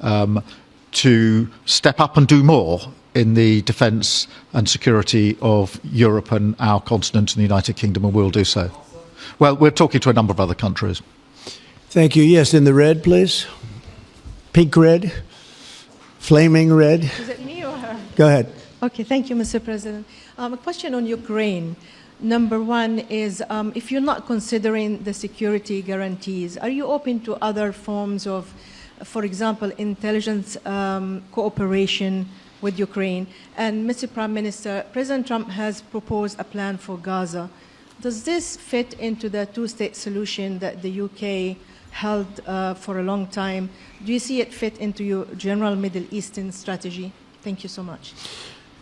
to step up and do more in the defence and security of Europe and our continent and the United Kingdom, and will do so. Well, we're talking to a number of other countries. Thank you. Yes, in the red, please. Pink red. Flaming red. Is it me or her? Go ahead. Okay, thank you, Mr. President. A question on Ukraine. Number one is, if you're not considering the security guarantees, are you open to other forms of, for example, intelligence cooperation with Ukraine? And Mr. Prime Minister, President Trump has proposed a plan for Gaza. Does this fit into the two-state solution that the UK held for a long time? Do you see it fit into your general Middle Eastern strategy? Thank you so much.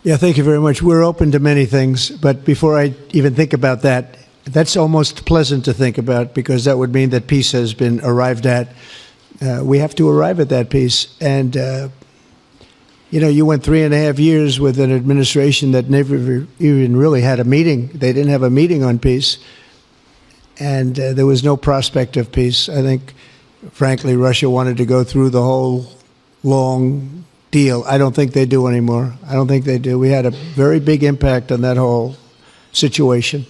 Yeah, thank you very much. We're open to many things, but before I even think about that, that's almost pleasant to think about, because that would mean that peace has been arrived at. We have to arrive at that peace. And, you know, you went 3.5 years with an administration that never even really had a meeting. They didn't have a meeting on peace. And there was no prospect of peace. I think, frankly, Russia wanted to go through the whole long deal. I don't think they do anymore. I don't think they do. We had a very big impact on that whole situation.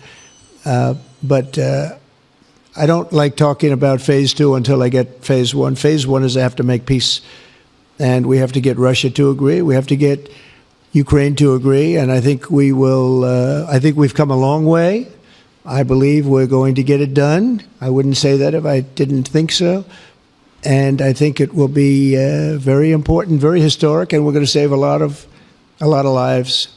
But I don't like talking about phase two until I get phase one. Phase one is I have to make peace. And we have to get Russia to agree. We have to get Ukraine to agree. And I think we will. I think we've come a long way. I believe we're going to get it done. I wouldn't say that if I didn't think so. And I think it will be very important, very historic, and we're going to save a lot of lives.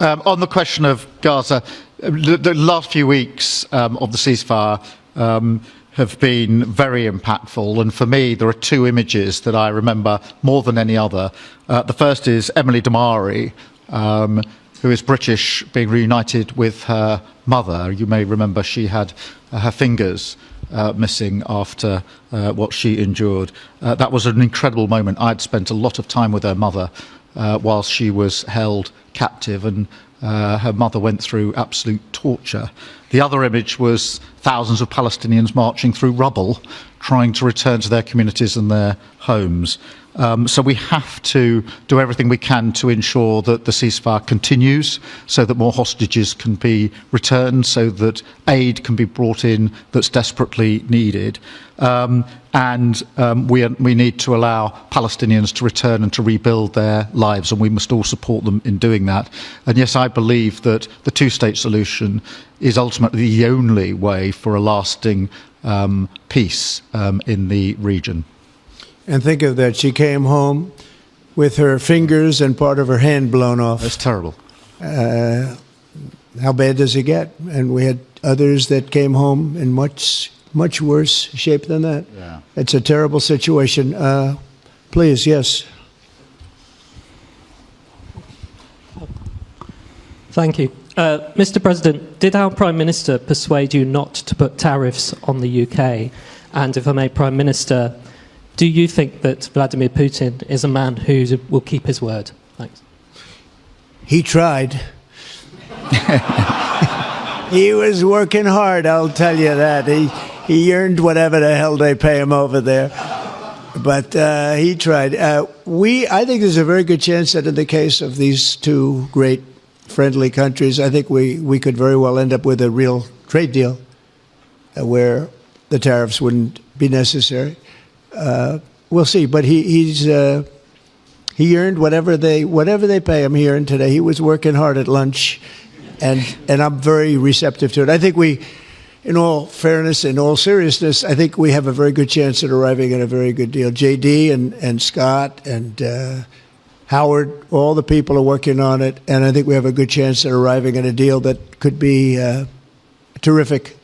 On the question of Gaza, the last few weeks of the ceasefire have been very impactful, and for me there are two images that I remember more than any other. The first is Emily Damari, who is British, being reunited with her mother. You may remember she had her fingers missing after what she endured. That was an incredible moment. I'd spent a lot of time with her mother whilst she was held captive, and her mother went through absolute torture. The other image was thousands of Palestinians marching through rubble, trying to return to their communities and their homes. So we have to do everything we can to ensure that the ceasefire continues, so that more hostages can be returned, so that aid can be brought in that's desperately needed. We need to allow Palestinians to return and to rebuild their lives, and we must all support them in doing that. And yes, I believe that the two-state solution is ultimately the only way for a lasting peace in the region. And think of that. She came home with her fingers and part of her hand blown off. That's terrible. How bad does it get? And we had others that came home in much worse shape than that. Yeah. It's a terrible situation. Please, yes. Thank you. Mr. President, did our Prime Minister persuade you not to put tariffs on the UK? And if I may, Prime Minister, do you think that Vladimir Putin is a man who will keep his word? Thanks. He tried. He was working hard, I'll tell you that. He earned whatever the hell they pay him over there. But he tried. I think there's a very good chance that in the case of these two great friendly countries, I think we could very well end up with a real trade deal where the tariffs wouldn't be necessary. We'll see, but he earned whatever they pay him. He earned today. He was working hard at lunch, and I'm very receptive to it. I think in all fairness, in all seriousness, I think we have a very good chance at arriving at a very good deal. JD and Scott and Howard, all the people are working on it, and I think we have a good chance at arriving at a deal that could be terrific.